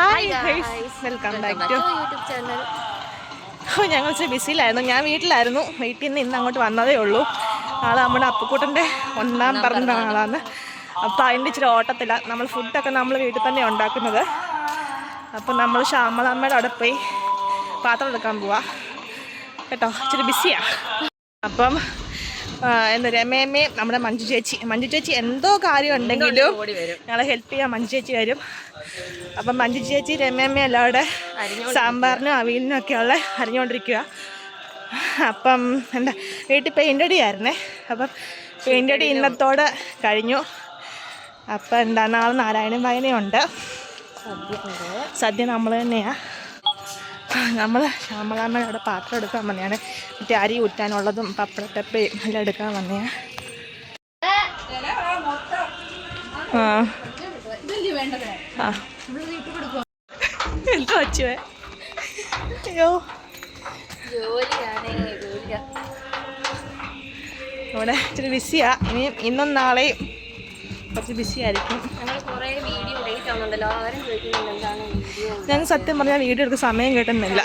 Hi guys, welcome back to YouTube channel. ഞങ്ങൾ ഇച്ചിരി ബിസിയിലായിരുന്നു. ഞാൻ വീട്ടിലായിരുന്നു. വീട്ടിൽ നിന്ന് ഇന്ന് അങ്ങോട്ട് വന്നതേ ഉള്ളൂ. ആള് നമ്മുടെ അപ്പുക്കൂട്ടൻ്റെ ഒന്നാം പറഞ്ഞ ആളാണ്. അപ്പോൾ അതിൻ്റെ ഇച്ചിരി ഓട്ടത്തില്ല. നമ്മൾ ഫുഡൊക്കെ നമ്മൾ വീട്ടിൽ തന്നെ ഉണ്ടാക്കുന്നത്. അപ്പം നമ്മൾ ശ്യാമളമ്മയുടെ അവിടെ പോയി പാത്രം എടുക്കാൻ പോവാ കേട്ടോ. ഇച്ചിരി ബിസിയാണ്. അപ്പം രമേമ്മയും നമ്മുടെ മഞ്ജു ചേച്ചി എന്തോ കാര്യം ഉണ്ടെങ്കിലും ഞങ്ങളെ ഹെൽപ്പ് ചെയ്യാൻ മഞ്ജു ചേച്ചി വരും. അപ്പം മഞ്ജു ചേച്ചി രമേമ്മ എല്ലാവരുടെ സാമ്പാറിനും അവിയലിനും ഒക്കെയുള്ള അരിഞ്ഞുകൊണ്ടിരിക്കുക. അപ്പം എന്താ വീട്ടിൽ പെയിൻ്റ് അടി ആയിരുന്നേ. അപ്പം പെയിൻ്റ് അടി ഇന്നത്തോടെ കഴിഞ്ഞു. അപ്പം എന്താ നാളെ നാരായണൻ വായനയുണ്ട്. സദ്യ നമ്മൾ തന്നെയാണ്. നമ്മൾ ശ്യാമളാമ്മയുടെ അവിടെ പാത്രം എടുക്കാൻ വന്നെയാണ്. മറ്റേ അരി ഊറ്റാനുള്ളതും പപ്പടട്ടപ്പയും എല്ലാം എടുക്കാൻ വന്നെയാണ്. എന്തോ വച്ചുവേ. അയ്യോ ഇവിടെ ഇച്ചിരി ബിസിയാ. ഇനിയും ഇന്നും നാളെയും കുറച്ച് ബിസി ആയിരിക്കും. ഞങ്ങൾ സത്യം പറഞ്ഞാൽ വീഡിയോ എടുക്കാൻ സമയം കിട്ടുന്നില്ല.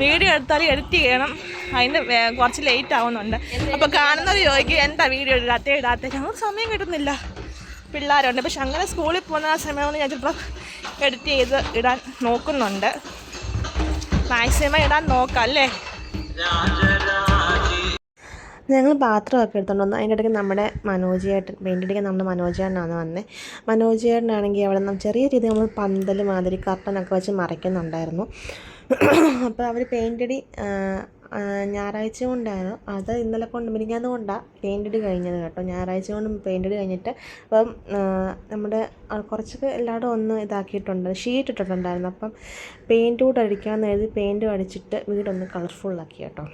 വീഡിയോ എടുത്താൽ എഡിറ്റ് ചെയ്യണം. അതിന് കുറച്ച് ലേറ്റ് ആവുന്നുണ്ട്. അപ്പോൾ കാണുന്നത് ചോദിക്കും എന്താ വീഡിയോ ഇടാത്ത. ഞങ്ങൾക്ക് സമയം കിട്ടുന്നില്ല. പിള്ളേരുണ്ട്. പക്ഷെ അങ്ങനെ സ്കൂളിൽ പോകുന്ന ആ സമയമാണ് ഞാൻ ചിലപ്പോൾ എഡിറ്റ് ചെയ്ത് ഇടാൻ നോക്കുന്നുണ്ട്. മാക്സിമം ഇടാൻ നോക്കാം അല്ലേ. ഞങ്ങൾ പാത്രമൊക്കെ എടുത്തോണ്ട് വന്നു. അതിൻ്റെ ഇടയ്ക്ക് നമ്മുടെ മനോജിയേട്ടൻ പെയിൻ്റ് അടിക്കാൻ നമ്മുടെ മനോജിയേട്ടനാണ് വന്നത്. മനോജിയേട്ടനാണെങ്കിൽ അവിടെ നിന്ന് ചെറിയ രീതിയിൽ നമ്മൾ പന്തൽ മാതിരി കർട്ടനൊക്കെ വെച്ച് മറയ്ക്കുന്നുണ്ടായിരുന്നു. അപ്പോൾ അവർ പെയിൻ്റ് അടി ഞായറാഴ്ച കൊണ്ടായിരുന്നു. അത് ഇന്നലെ കൊണ്ട് മിനിഞ്ഞാന്ന് കൊണ്ടാണ് പെയിൻ്റ് അടി കഴിഞ്ഞത് കേട്ടോ. ഞായറാഴ്ച കൊണ്ട് പെയിൻ്റ് അടി കഴിഞ്ഞിട്ട് അപ്പം നമ്മുടെ കുറച്ചൊക്കെ എല്ലായിടും ഒന്ന് ഇതാക്കിയിട്ടുണ്ട്, ഷീറ്റ് ഇട്ടിട്ടുണ്ടായിരുന്നു. അപ്പം പെയിൻറ്റ് കൂടെ അടിക്കാമെന്ന് എഴുതി പെയിൻറ്റും അടിച്ചിട്ട് വീടൊന്ന് കളർഫുള്ളാക്കി കേട്ടോ.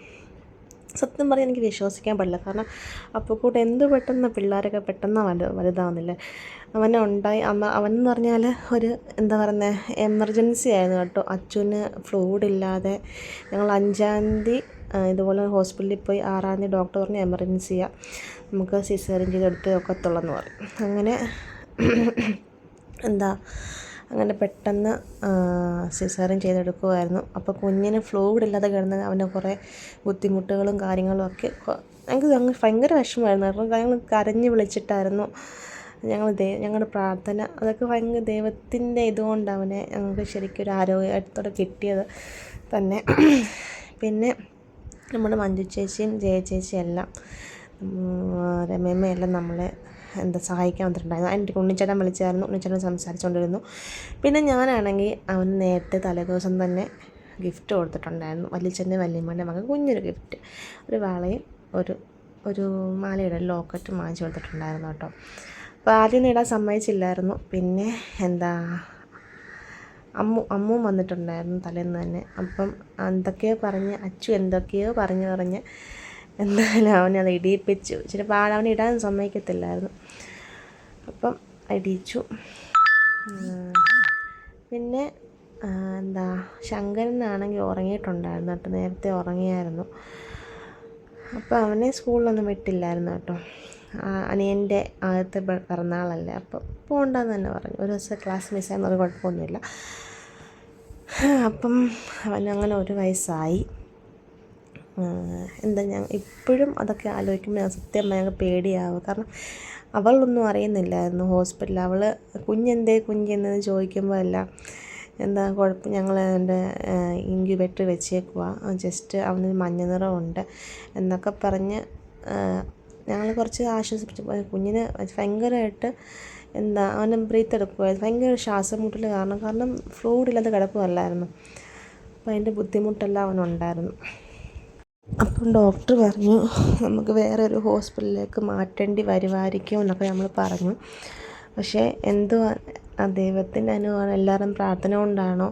സത്യം പറഞ്ഞാൽ എനിക്ക് വിശ്വസിക്കാൻ പറ്റില്ല. കാരണം അപ്പോൾ കൂടെ എന്ത് പെട്ടെന്ന് പിള്ളേരൊക്കെ പെട്ടെന്ന് വലുതാവുന്നില്ലേ. അവനെന്ന് പറഞ്ഞാൽ ഒരു എന്താ പറയുന്നത് എമർജൻസി ആയിരുന്നു കേട്ടോ. അച്ഛന് ഫ്ലൂയിഡ് ഇല്ലാതെ ഞങ്ങൾ 5-ാം തീയതി ഇതുപോലെ ഹോസ്പിറ്റലിൽ പോയി. 6-ാം തീയതി ഡോക്ടർ പറഞ്ഞു എമർജൻസിയാണ്, നമുക്ക് സിസേറിയൻ ചെയ്തെടുത്ത് ഒക്കത്തുള്ളെന്ന് പറയും. അങ്ങനെ അങ്ങനെ പെട്ടെന്ന് സിസേറിയൻ ചെയ്തെടുക്കുമായിരുന്നു. അപ്പോൾ കുഞ്ഞിന് ഫ്ലൂയിഡ് ഇല്ലാതെ കിടന്ന് അവന് കുറേ ബുദ്ധിമുട്ടുകളും കാര്യങ്ങളും ഒക്കെ ഞങ്ങൾക്ക് ഭയങ്കര വിഷമമായിരുന്നു. അപ്പം ഞങ്ങൾ കരഞ്ഞ് വിളിച്ചിട്ടായിരുന്നു ഞങ്ങളുടെ പ്രാർത്ഥന. അതൊക്കെ ഭയങ്കര ദൈവത്തിൻ്റെ ഇതുകൊണ്ട് അവനെ ഞങ്ങൾക്ക് ശരിക്കും ഒരു ആരോഗ്യത്തോടെ കിട്ടിയത് തന്നെ. പിന്നെ നമ്മുടെ മഞ്ജു ചേച്ചിയും ജയ ചേച്ചിയും എല്ലാം രമേമ്മയെല്ലാം നമ്മളെ സഹായിക്കാൻ വന്നിട്ടുണ്ടായിരുന്നു. അതിൻ്റെ ഉണ്ണിച്ചേട്ടൻ വിളിച്ചായിരുന്നു. ഉണ്ണിച്ചേട്ടൻ സംസാരിച്ചുകൊണ്ടിരുന്നു. പിന്നെ ഞാനാണെങ്കിൽ അവന് നേരത്തെ തലേദിവസം തന്നെ ഗിഫ്റ്റ് കൊടുത്തിട്ടുണ്ടായിരുന്നു. വല്യച്ഛൻ്റെ വല്യമ്മേൻ്റെ മകൻ കുഞ്ഞൊരു ഗിഫ്റ്റ്, ഒരു വളയും ഒരു മാലയുടെ ലോക്കറ്റും വാങ്ങിച്ചു കൊടുത്തിട്ടുണ്ടായിരുന്നു കേട്ടോ. അപ്പോൾ ആദ്യം ഇടാൻ സമ്മതിച്ചില്ലായിരുന്നു. പിന്നെ അമ്മു വന്നിട്ടുണ്ടായിരുന്നു തലേന്ന് തന്നെ. അപ്പം എന്തൊക്കെയോ പറഞ്ഞ് എന്തായാലും അവനത് ഇടിയിപ്പിച്ചു. ഇച്ചിരി അവൻ ഇടാൻ സമ്മതിക്കത്തില്ലായിരുന്നു. അപ്പം ഇടിയിച്ചു. പിന്നെ ശങ്കരനാണെങ്കിൽ ഉറങ്ങിയിട്ടുണ്ടായിരുന്നു കേട്ടോ. നേരത്തെ ഉറങ്ങിയായിരുന്നു. അപ്പോൾ അവനെ സ്കൂളിലൊന്നും വിട്ടില്ലായിരുന്നു കേട്ടോ. അനിയൻ്റെ ആദ്യത്തെ പിറന്നാളല്ലേ, അപ്പം പോകണ്ടെന്ന് തന്നെ പറഞ്ഞു. ഒരു ദിവസം ക്ലാസ് മിസ്സായെന്ന് ഒരു കുഴപ്പമൊന്നുമില്ല. അപ്പം അവനങ്ങനെ 1 വയസ്സായി. ഞാൻ ഇപ്പോഴും അതൊക്കെ ആലോചിക്കുമ്പോൾ സത്യം ഞങ്ങൾക്ക് പേടിയാവും. കാരണം അവളൊന്നും അറിയുന്നില്ലായിരുന്നു ഹോസ്പിറ്റലിൽ. അവൾ കുഞ്ഞെന്ന് ചോദിക്കുമ്പോൾ എല്ലാം കുഴപ്പം, ഞങ്ങൾ എൻ്റെ ഇൻക്യുബേറ്റർ വെച്ചേക്കുക, ജസ്റ്റ് അവന് മഞ്ഞ നിറമുണ്ട് എന്നൊക്കെ പറഞ്ഞ് ഞങ്ങൾ കുറച്ച് ആശ്വസിപ്പിച്ചു. കുഞ്ഞിന് ഭയങ്കരമായിട്ട് അവന് ബ്രീത്ത് എടുക്കുമായിരുന്നു. ഭയങ്കര ശ്വാസം മുട്ടൽ കാരണം ഫ്ലൂയിഡ് ഇല്ലാതെ കിടപ്പുമല്ലായിരുന്നു. അപ്പോൾ അതിൻ്റെ ബുദ്ധിമുട്ടെല്ലാം അവനുണ്ടായിരുന്നു. അപ്പം ഡോക്ടർ പറഞ്ഞു നമുക്ക് വേറെ ഒരു ഹോസ്പിറ്റലിലേക്ക് മാറ്റേണ്ടി വരുമായിരിക്കും എന്നൊക്കെ നമ്മൾ പറഞ്ഞു. പക്ഷേ ദൈവത്തിൻ്റെ അനുഭവമാണ്, എല്ലാവരും പ്രാർത്ഥന കൊണ്ടാണോ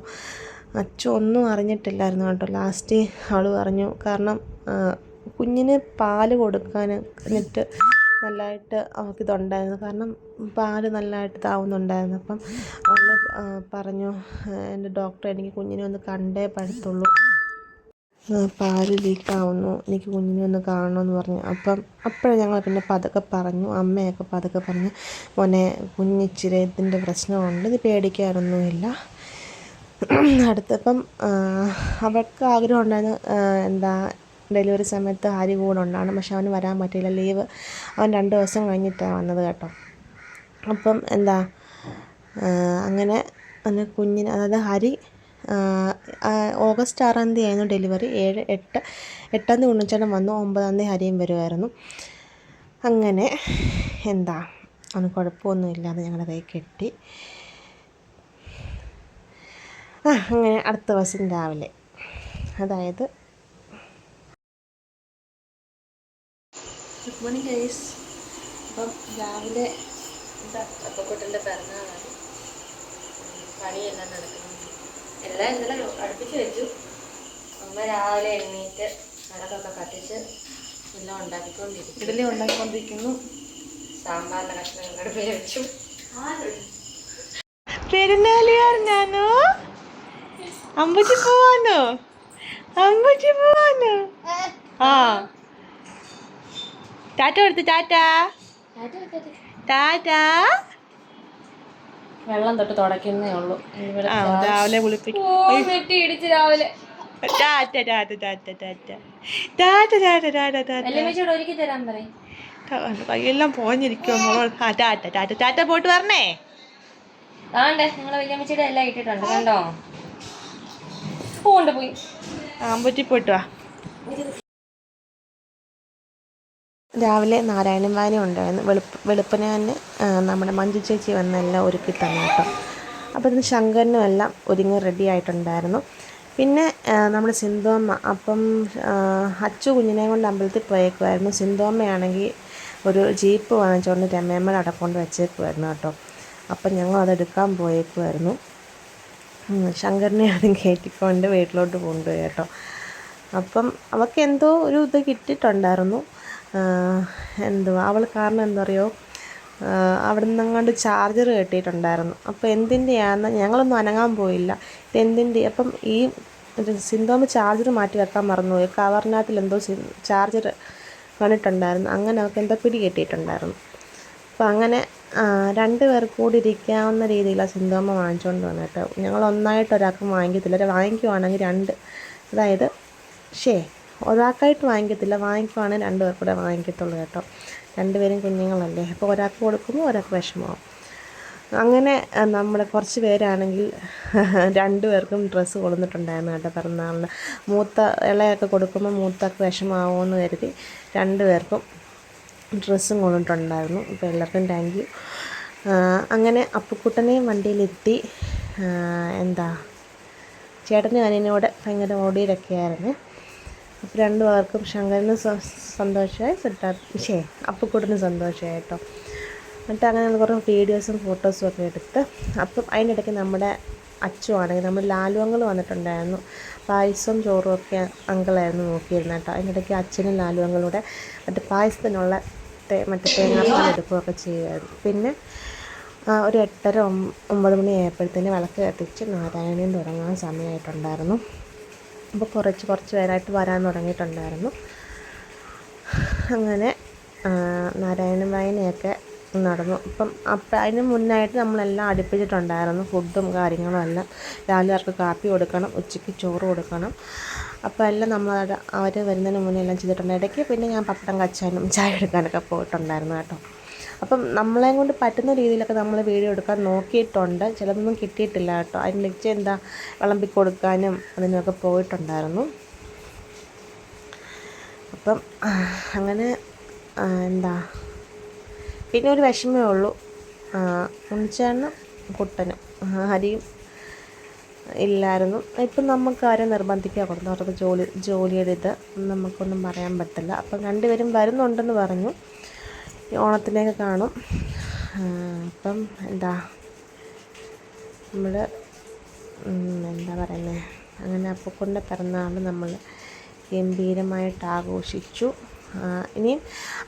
അച്ഛൻ ഒന്നും അറിഞ്ഞിട്ടില്ലായിരുന്നു കേട്ടോ. ലാസ്റ്റ് അവൾ പറഞ്ഞു, കാരണം കുഞ്ഞിന് പാല് കൊടുക്കാനിട്ട് നല്ലതായിട്ട് അവൾക്കിതുണ്ടായിരുന്നു. കാരണം പാല് നല്ലതായിട്ട് താവുന്നുണ്ടായിരുന്നു. അപ്പം അവൾ പറഞ്ഞു, എൻ്റെ ഡോക്ടർ എനിക്ക് കുഞ്ഞിനെ ഒന്ന് കണ്ടേ പറ്റത്തുള്ളൂ, പാല് ലീക്കാവുന്നു, എനിക്ക് കുഞ്ഞിനെ ഒന്ന് കാണണമെന്ന് പറഞ്ഞു. അപ്പോഴാണ് ഞങ്ങൾ പിന്നെ പതുക്കെ പറഞ്ഞു, അമ്മയൊക്കെ പതുക്കെ പറഞ്ഞു, മോനെ കുഞ്ഞിച്ചിരി ഇതിൻ്റെ പ്രശ്നമുണ്ട്, ഇത് പേടിക്കാനൊന്നുമില്ല, അടുത്തപ്പം അവൾക്ക് ആഗ്രഹം ഉണ്ടായിരുന്നു എന്താ ഡെലിവറി സമയത്ത് ഹരി കൂടെ ഉണ്ടാകണം. പക്ഷെ അവന് വരാൻ പറ്റിയില്ല, ലീവ് അവൻ 2 ദിവസം കഴിഞ്ഞിട്ടാണ് വന്നത് കേട്ടോ. അപ്പം എന്താ അങ്ങനെ കുഞ്ഞിന്, അതായത് ഹരി ഓഗസ്റ്റ് 6 ആയിരുന്നു ഡെലിവറി. 8 ഉണ്ണിച്ചേട്ടൻ വന്നു, 9 ഹരിയും വരുമായിരുന്നു. അങ്ങനെ എന്താ അവന് കുഴപ്പമൊന്നുമില്ലാതെ ഞങ്ങളുടെ കൈ കെട്ടി. അങ്ങനെ അടുത്ത ദിവസം രാവിലെ, അതായത് ഗുഡ് മോർണിംഗ് ഗൈസ്. അപ്പം രാവിലെ അപ്പക്കുട്ടൻ്റെ പിറന്നാളാണ്. പണിയെല്ലാം നടക്കുന്നു. എല്ലാം ഇന്നലെ അടുപ്പിച്ച് വെച്ചു. അമ്മ രാവിലെ എണ്ണീറ്റ് വിളക്കൊക്കെ കത്തിച്ച് എല്ലാം ഉണ്ടാക്കിക്കൊണ്ടിരിക്കുന്നു. ഇഡലി ഉണ്ടാക്കിക്കൊണ്ടിരിക്കുന്നു. സാമ്പാറിൻ്റെ കഷ്ണങ്ങൾ അടുപ്പിൽ വെച്ചു. പെരുന്നാളിയാർഞ്ഞാനോ അമ്പച്ചി പോവാനോ? അമ്പച്ചി പോവാനോ? ആ ടാറ്റ കൊടുത്ത്, ടാറ്റാ ടാറ്റാ. വെള്ളം തൊട്ട് തുടയ്ക്കുന്നേ ഉള്ളൂ. രാവിലെ കുളിപ്പിക്കും. രാവിലെ ടാറ്റ ടാറ്റ ടാറ്റ ടാറ്റ ടാറ്റ ടാറ്റ ടാറ്റ ടാറ്റ. ഒരുക്കി തരാൻ പറയും. കൈയെല്ലാം പോഞ്ഞിരിക്കുമോ മോളോട്? ആ ടാറ്റ ടാറ്റ ടാറ്റ. പോയിട്ട് വരണേ. ആണ്ടേ നിങ്ങളെ വല്യമ്മച്ചിയുടെ എല്ലാം ഇട്ടിട്ടുണ്ട് കണ്ടോ? പോയി ആമ്പറ്റി പോയിട്ട് വാ. രാവിലെ നാരായണൻ വായന ഉണ്ടായിരുന്നു. വെളുപ്പിന് തന്നെ നമ്മുടെ മഞ്ജു ചേച്ചി വന്നെല്ലാം ഒരുക്കി തന്നെ കേട്ടോ. അപ്പോൾ ഇതിന് ശങ്കരനും എല്ലാം ഒരുങ്ങി റെഡി ആയിട്ടുണ്ടായിരുന്നു. പിന്നെ നമ്മുടെ സിന്ധുവമ്മ, അപ്പം അച്ചു കുഞ്ഞിനെ കൊണ്ട് അമ്പലത്തിൽ പോയേക്കുമായിരുന്നു. സിന്ധുവമ്മയാണെങ്കിൽ ഒരു ജീപ്പ് വാങ്ങിച്ചുകൊണ്ട് രമേമ്മയുടെ അവിടെ കൊണ്ട് വെച്ചേക്കുമായിരുന്നു കേട്ടോ. അപ്പം ഞങ്ങൾ അതെടുക്കാൻ പോയേക്കുമായിരുന്നു. ശങ്കരനെ അതും കയറ്റിക്കൊണ്ട് വീട്ടിലോട്ട് കൊണ്ടുപോയി കേട്ടോ. അപ്പം അവൾക്ക് എന്തോ ഒരു ഇത് കിട്ടിയിട്ടുണ്ടായിരുന്നു. എന്തുവാ അവൾ കാരണം എന്താ പറയുക, അവിടെ നിന്നങ്ങാണ്ട് ചാർജർ കെട്ടിയിട്ടുണ്ടായിരുന്നു. അപ്പോൾ എന്തിൻ്റെയാണെന്ന് ഞങ്ങളൊന്നും അനങ്ങാൻ പോയില്ല. ഇതെന്തിൻ്റെ? അപ്പം ഈ സിന്ധുവമ്മ ചാർജർ മാറ്റി വെക്കാൻ മറന്നുപോയി. കവറിനകത്തിൽ എന്തോ ചാർജർ കണ്ടിട്ടുണ്ടായിരുന്നു. അങ്ങനെ അവൾക്ക് എന്തോ പിടി കെട്ടിയിട്ടുണ്ടായിരുന്നു. അപ്പോൾ അങ്ങനെ 2 പേർ കൂടി ഇരിക്കാവുന്ന രീതിയിലാണ് സിന്ധുവമ്മ വാങ്ങിച്ചുകൊണ്ട് വന്നിട്ട്. ഞങ്ങൾ ഒന്നായിട്ട് ഒരാൾക്ക് വാങ്ങിക്കത്തില്ല. വാങ്ങിക്കുവാണെങ്കിൽ 2, അതായത് ഒരാൾക്കായിട്ട് വാങ്ങിക്കത്തില്ല. വാങ്ങിക്കുവാണെങ്കിൽ 2 പേർ കൂടെ വാങ്ങിക്കത്തുള്ളൂ കേട്ടോ. 2 പേരും കുഞ്ഞുങ്ങളല്ലേ. അപ്പോൾ ഒരാൾക്ക് കൊടുക്കുമ്പോൾ ഒരാൾക്ക് വിഷമമാവും. അങ്ങനെ നമ്മുടെ കുറച്ച് പേരാണെങ്കിൽ 2 പേർക്കും ഡ്രസ്സ് കൊണ്ടുവന്നിട്ടുണ്ടായിരുന്നു കേട്ടോ പിറന്നാളിന്. ഇളയൊക്കെ കൊടുക്കുമ്പോൾ മൂത്താൾക്ക് വിഷമമാവുമെന്ന് കരുതി 2 പേർക്കും ഡ്രസ്സും കൊണ്ടിട്ടുണ്ടായിരുന്നു. അപ്പോൾ എല്ലാവർക്കും താങ്ക് യു. അങ്ങനെ അപ്പുക്കുട്ടനെയും വണ്ടിയിലെത്തി. ചേട്ടനും അനിയനോട് ഭയങ്കര ഓടിയിലൊക്കെ ആയിരുന്നു. അപ്പോൾ 2 പേർക്കും ശങ്കരന് സന്തോഷമായി, അപ്പുക്കുട്ടന് സന്തോഷമായി കേട്ടോ. എന്നിട്ട് അങ്ങനെ കുറേ വീഡിയോസും ഫോട്ടോസും ഒക്കെ എടുത്ത്. അപ്പം അതിനിടയ്ക്ക് നമ്മുടെ അച്ചു ആണെങ്കിൽ നമ്മുടെ ലാലു അങ്കിൾ വന്നിട്ടുണ്ടായിരുന്നു. പായസവും ചോറും ഒക്കെ അങ്കിളായിരുന്നു നോക്കിയിരുന്നത് കേട്ടോ. അതിനിടയ്ക്ക് അച്ഛനും ലാലു അങ്കിളൂടെ മറ്റേ പായസത്തിനുള്ള തേങ്ങാപ്പാൽ എടുക്കുകയൊക്കെ ചെയ്യുമായിരുന്നു. പിന്നെ ഒരു 8:30-9 മണി ആയപ്പോഴത്തേന് വിളക്ക് കത്തിച്ച് നാരായണീയം തുടങ്ങാൻ സമയമായിട്ടുണ്ടായിരുന്നു. അപ്പോൾ കുറച്ച് പേരായിട്ട് വരാൻ തുടങ്ങിയിട്ടുണ്ടായിരുന്നു. അങ്ങനെ നാരായണ വായനയൊക്കെ നടന്നു. അപ്പം അതിന് മുന്നായിട്ട് നമ്മളെല്ലാം അടുപ്പിച്ചിട്ടുണ്ടായിരുന്നു. ഫുഡും കാര്യങ്ങളും എല്ലാം. രാവിലെ അവർക്ക് കാപ്പി കൊടുക്കണം, ഉച്ചയ്ക്ക് ചോറ് കൊടുക്കണം. അപ്പോൾ എല്ലാം അവർ വരുന്നതിന് മുന്നേ എല്ലാം ചെയ്തിട്ടുണ്ട്. ഇടയ്ക്ക് പിന്നെ ഞാൻ പപ്പടം കച്ചാനും ചായ എടുക്കാനൊക്കെ പോയിട്ടുണ്ടായിരുന്നു കേട്ടോ. അപ്പം നമ്മളെ കൊണ്ട് പറ്റുന്ന രീതിയിലൊക്കെ നമ്മൾ വീഡിയോ എടുക്കാൻ നോക്കിയിട്ടുണ്ട്. ചിലതൊന്നും കിട്ടിയിട്ടില്ല കേട്ടോ. അതിന് വിളമ്പി കൊടുക്കാനും അതിനൊക്കെ പോയിട്ടുണ്ടായിരുന്നു. അപ്പം അങ്ങനെ പിന്നെ ഒരു വിഷമമേ ഉള്ളൂ, ഉണ്ണിച്ചേട്ടനും കുട്ടനും ഹരിയും ഇല്ലായിരുന്നു. ഇപ്പം നമുക്ക് ആരും നിർബന്ധിക്കാൻ കൊടുത്തു. അവർക്ക് ജോലിയുടെ ഇത് നമുക്കൊന്നും പറയാൻ പറ്റില്ല. അപ്പം 2 പേരും വരുന്നുണ്ടെന്ന് പറഞ്ഞു. ഓണത്തിനൊക്കെ കാണും. അപ്പം നമ്മൾ പറയുന്നത്, അങ്ങനെ അപ്പൂപ്പൻ്റെ പിറന്നാൾ നമ്മൾ ഗംഭീരമായിട്ട് ആഘോഷിച്ചു. ഇനിയും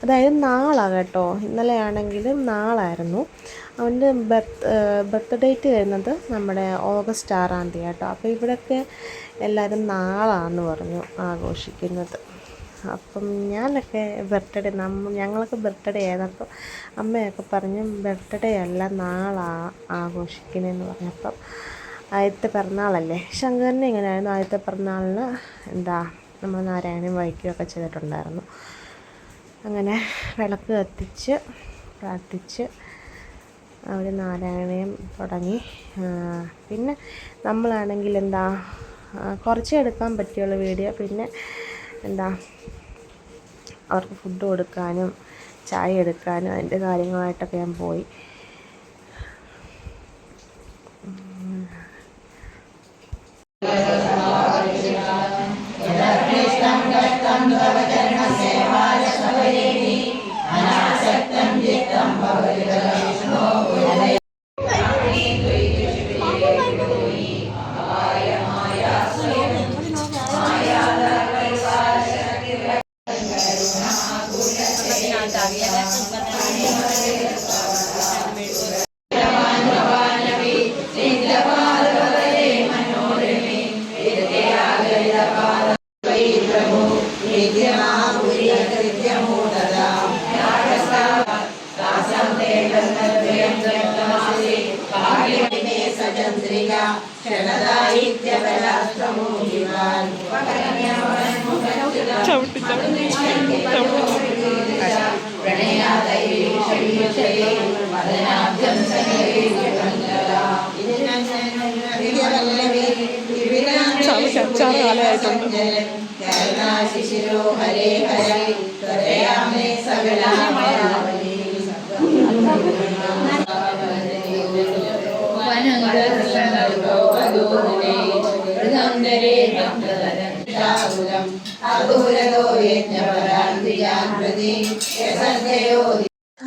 അതായത് നാളാണ് കേട്ടോ. ഇന്നലെയാണെങ്കിലും നാളായിരുന്നു അവൻ്റെ ബർത്ത് ഡേറ്റ് വരുന്നത് നമ്മുടെ ഓഗസ്റ്റ് 6 കേട്ടോ. അപ്പോൾ ഇവിടെയൊക്കെ എല്ലാവരും നാളാണെന്ന് പറഞ്ഞു ആഘോഷിക്കുന്നത്. അപ്പം ഞാനൊക്കെ ഞങ്ങളൊക്കെ ബർത്ത്ഡേ ആയിരുന്നു. അപ്പം അമ്മയൊക്കെ പറഞ്ഞു ബർത്ത്ഡേ അല്ല നാളാണ് ആഘോഷിക്കുന്നതെന്ന് പറഞ്ഞപ്പം ആദ്യത്തെ പിറന്നാളല്ലേ, ശങ്കരനെ ഇങ്ങനെയായിരുന്നു. ആദ്യത്തെ പിറന്നാളിന് നമ്മൾ നാരായണീയം വഹിക്കുകയൊക്കെ ചെയ്തിട്ടുണ്ടായിരുന്നു. അങ്ങനെ വിളക്ക് കത്തിച്ച് പ്രാർത്ഥിച്ച് അവർ നാരായണീയം തുടങ്ങി. പിന്നെ നമ്മളാണെങ്കിൽ കുറച്ചേ എടുക്കാൻ പറ്റിയുള്ള വീഡിയോ. പിന്നെ അവർക്ക് ഫുഡ് കൊടുക്കാനും ചായ എടുക്കാനും അതിൻ്റെ കാര്യങ്ങളായിട്ടൊക്കെ ഞാൻ പോയി.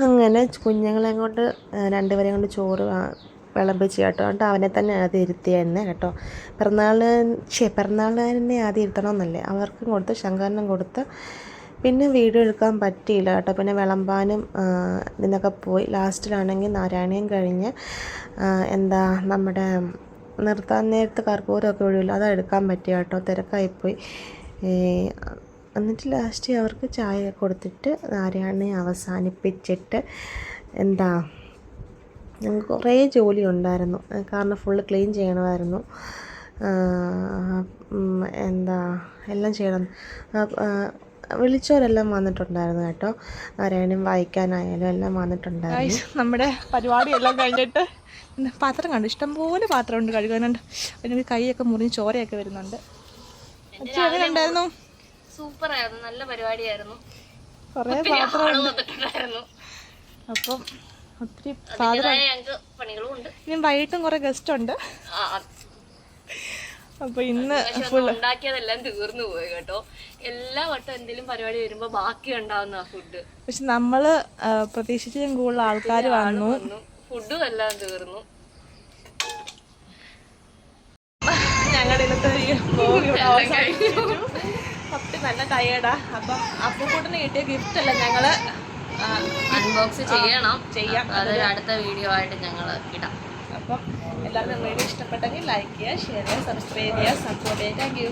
അങ്ങനെ കുഞ്ഞുങ്ങളെ കൊണ്ട് രണ്ടുപേരെയും കൊണ്ട് ചോറ് വിളമ്പിച്ച് കേട്ടോ. എന്നിട്ട് അവനെ തന്നെ ആദ്യം ഇരുത്തിയെന്നെ കേട്ടോ. പിറന്നാളിനെ ആദ്യം ഇരുത്തണമെന്നല്ലേ, അവർക്കും കൊടുത്ത് ശങ്കരനും കൊടുത്ത്. പിന്നെ വീഡിയോ എടുക്കാൻ പറ്റിയില്ല കേട്ടോ. പിന്നെ വിളമ്പാനും ഇതിനൊക്കെ പോയി. ലാസ്റ്റിലാണെങ്കിൽ നാരായണീയം കഴിഞ്ഞ് നമ്മുടെ നിർത്താൻ നേരത്ത് കർപ്പൂരമൊക്കെ ഒഴിവില്ല, അത് എടുക്കാൻ പറ്റിയ കേട്ടോ. തിരക്കായിപ്പോയി. എന്നിട്ട് ലാസ്റ്റ് അവർക്ക് ചായ കൊടുത്തിട്ട് നാരായണീയം അവസാനിപ്പിച്ചിട്ട് ഞങ്ങൾക്ക് കുറേ ജോലി ഉണ്ടായിരുന്നു. കാരണം ഫുള്ള് ക്ലീൻ ചെയ്യണമായിരുന്നു. എല്ലാം ചെയ്യണം. വിളിച്ചവരെല്ലാം വന്നിട്ടുണ്ടായിരുന്നു കേട്ടോ. നാരായണീയം വായിക്കാനായാലും എല്ലാം വന്നിട്ടുണ്ടായിരുന്നു. നമ്മുടെ പരിപാടിയെല്ലാം കഴിഞ്ഞിട്ട് പാത്രം കണ്ടു, ഇഷ്ടംപോലെ പാത്രമുണ്ട് കഴുകാനുണ്ട്. അതിന് കൈയൊക്കെ മുറിഞ്ഞ് ചോരയൊക്കെ വരുന്നുണ്ട്. എങ്ങനെ ഉണ്ടായിരുന്നു? സൂപ്പറായിരുന്നു, നല്ല പരിപാടിയായിരുന്നു. കുറേ പാത്രം അപ്പം ഒത്തിരി പണികളും ഉണ്ട്. ഇനി വൈകിട്ടും കുറേ ഗസ്റ്റ് ഉണ്ട്. അപ്പൊ ഇന്ന് ഉണ്ടാക്കിയതെല്ലാം തീർന്നു പോയി കേട്ടോ. എല്ലാ വട്ടം എന്തെങ്കിലും പരിപാടി വരുമ്പോ ബാക്കി ഉണ്ടാവുന്ന ഫുഡ്, പക്ഷെ നമ്മള് പ്രതീക്ഷിച്ചും കൂടുതൽ ആൾക്കാർ വന്നു. ഫുഡും എല്ലാം തീർന്നു. ഞങ്ങളുടെ ഇന്നത്തെ പത്ത് നല്ല ടയേർഡാ. അപ്പം അപ്പൂക്കൂട്ടിന് കിട്ടിയ ഗിഫ്റ്റ് അല്ല, ഞങ്ങള് അൺബോക്സ് ചെയ്യാം. അതൊരു അടുത്ത വീഡിയോ ആയിട്ട് ഞങ്ങൾ ഇടാം. അപ്പം എല്ലാവരും വീഡിയോ ഇഷ്ടപ്പെട്ടെങ്കിൽ ലൈക്ക് ചെയ്യുക, ഷെയർ ചെയ്യുക, സബ്സ്ക്രൈബ് ചെയ്യുക, സപ്പോർട്ട് ചെയ്യുക. Thank you.